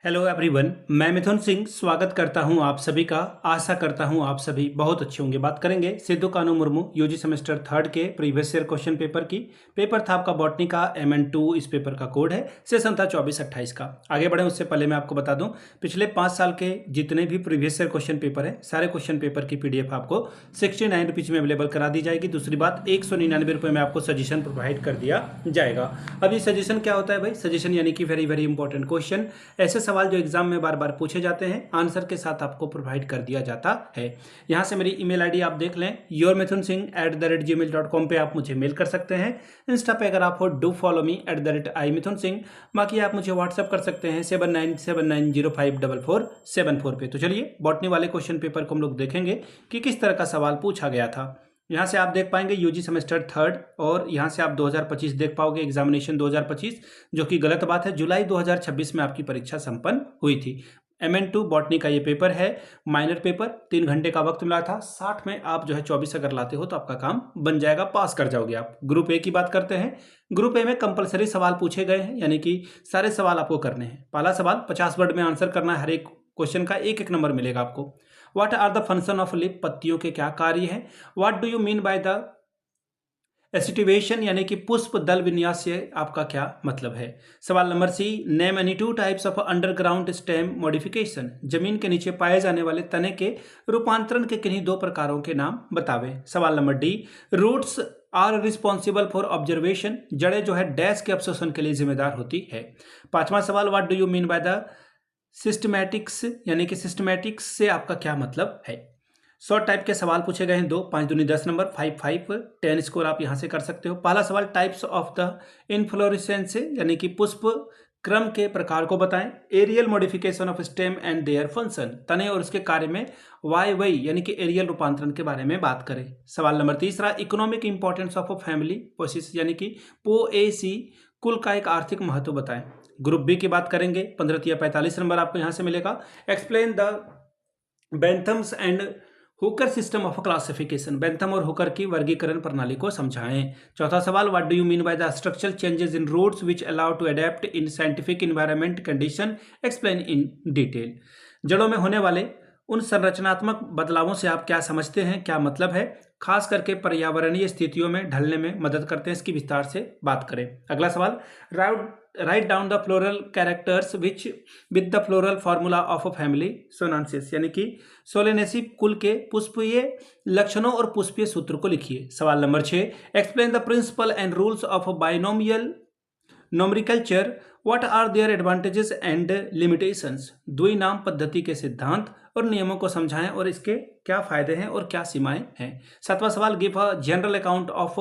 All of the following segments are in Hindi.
हेलो एवरीवन, मैं मिथुन सिंह स्वागत करता हूं आप सभी का। आशा करता हूं आप सभी बहुत अच्छे होंगे। बात करेंगे सिद्धू कानू मुर्मू यूजी सेमेस्टर थर्ड के प्रीवियस ईयर क्वेश्चन पेपर की। पेपर था आपका बॉटनी का MN2। इस पेपर का कोड है, सेशन था 24-28 का। आगे बढ़े उससे पहले मैं आपको बता दूं, पिछले 5 साल के जितने भी प्रीवियस ईयर क्वेश्चन पेपर है, सारे क्वेश्चन पेपर की PDF आपको 69 रुपीज में अवेलेबल करा दी जाएगी। दूसरी बात, 199 रुपये में आपको सजेशन प्रोवाइड कर दिया जाएगा। अब ये सजेशन क्या होता है भाई? सजेशन यानी कि वेरी वेरी इंपॉर्टेंट क्वेश्चन, ऐसे सवाल जो एग्जाम में बार बार पूछे जाते हैं, आंसर के साथ आपको प्रोवाइड कर दिया जाता है। यहां से मेरी ईमेल आईडी आप देख लें, yourmithunsingh@gmail.com पे आप मुझे मेल कर सकते हैं। इंस्टा पे अगर आप हो, डू फॉलो मी @imithunsingh। बाकी आप मुझे व्हाट्सअप कर सकते हैं 7979054474 पे। तो चलिए बॉटनी वाले क्वेश्चन पेपर को हम लोग देखेंगे कि किस तरह का सवाल पूछा गया था। यहाँ से आप देख पाएंगे यूजी सेमेस्टर थर्ड, और यहाँ से आप 2025 देख पाओगे, एग्जामिनेशन 2025, जो कि गलत बात है। जुलाई 2026 में आपकी परीक्षा संपन्न हुई थी। MN2 बॉटनी का ये पेपर है, माइनर पेपर। 3 घंटे का वक्त मिला था। 60 में आप जो है 24 अगर लाते हो तो आपका काम बन जाएगा, पास कर जाओगे आप। ग्रुप ए की बात करते हैं। ग्रुप ए में कंपलसरी सवाल पूछे गए हैं, यानी कि सारे सवाल आपको करने हैं। पहला सवाल 50 वर्ड में आंसर करना है। हर एक क्वेश्चन का एक एक नंबर मिलेगा आपको। What are the function of leaf? पत्तियों के क्या कार्य हैं? What do you mean by the aestivation, यानी कि पुष्प दल विन्यास से आपका क्या मतलब है? सवाल number C, name any 2 types of underground stem modification. जमीन के नीचे पाए जाने वाले तने के रूपांतरण के किन्हीं 2 प्रकारों के नाम बतावें। सवाल number D, roots are responsible for observation. जड़ें जो है डैश के अवशोषण के लिए जिम्मेदार होती है। पांचवा सवाल, what do you mean by the systematics, यानी कि सिस्टमैटिक्स से आपका क्या मतलब है? शॉर्ट टाइप के सवाल पूछे गए हैं 2, 5 दूनी 10 नंबर, 5 10 स्कोर आप यहां से कर सकते हो। पहला सवाल, टाइप्स ऑफ द इनफ्लोरेसेंस, यानी कि पुष्प क्रम के प्रकार को बताएं। Aerial modification of stem and their function, तने और उसके कार्य में वाई यानी कि एरियल रूपांतरण के बारे में बात करें। सवाल नंबर तीसरा, economic importance of a family Poaceae, यानी कि POAC, कुल का एक आर्थिक महत्व बताएं। ग्रुप बी की बात करेंगे, 15 या 45 नंबर आपको यहां से मिलेगा। Explain the Bentham's and Hooker system of classification, Bentham और हुकर की वर्गीकरण प्रणाली को समझाएं। चौथा सवाल, what do you mean by the structural changes in roots which allow to adapt in scientific environment condition, explain in detail. जड़ों में होने वाले उन संरचनात्मक बदलावों से आप क्या समझते हैं, क्या मतलब है? खास करके पर्यावरणीय स्थितियों में ढलने में मदद करते हैं, इसकी विस्तार से बात करें। अगला सवाल, write down the floral characters which with the floral formula of a family Solanaceae, यानी कि सोलेनेसी कुल के पुष्पीय लक्षणों और पुष्पीय सूत्र को लिखिए। सवाल नंबर 6, explain the principle and rules of binomial nomenclature, what are their advantages and limitations. द्विनाम पद्धति के सिद्धांत और नियमों को समझाएं और इसके क्या फायदे हैं और क्या सीमाएं हैं। सातवां सवाल, give a general account of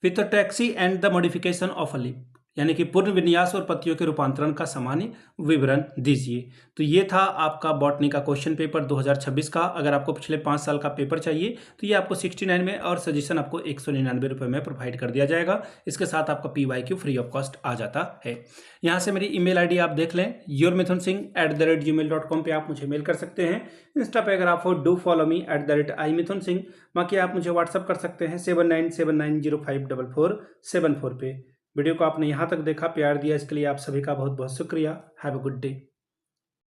phyllotaxy and the modification of a leaf, यानी कि पूर्ण विन्यास और पत्तियों के रूपांतरण का सामान्य विवरण दीजिए। तो ये था आपका बॉटनी का क्वेश्चन पेपर 2026 का। अगर आपको पिछले 5 साल का पेपर चाहिए तो ये आपको 69 में, और सजेशन आपको 199 रुपये में प्रोवाइड कर दिया जाएगा। इसके साथ आपका PYQ फ्री ऑफ कॉस्ट आ जाता है। यहाँ से मेरी ईमेल आईडी आप देख लें, yourmithunsingh@gmail.com पे आप मुझे मेल कर सकते हैं। इंस्टा पे अगर आप हो, डू फॉलो मी @imithunsingh। बाकी आप मुझे व्हाट्सअप कर सकते हैं 7979054474 पे। वीडियो को आपने यहाँ तक देखा, प्यार दिया, इसके लिए आप सभी का बहुत बहुत शुक्रिया। Have a good day.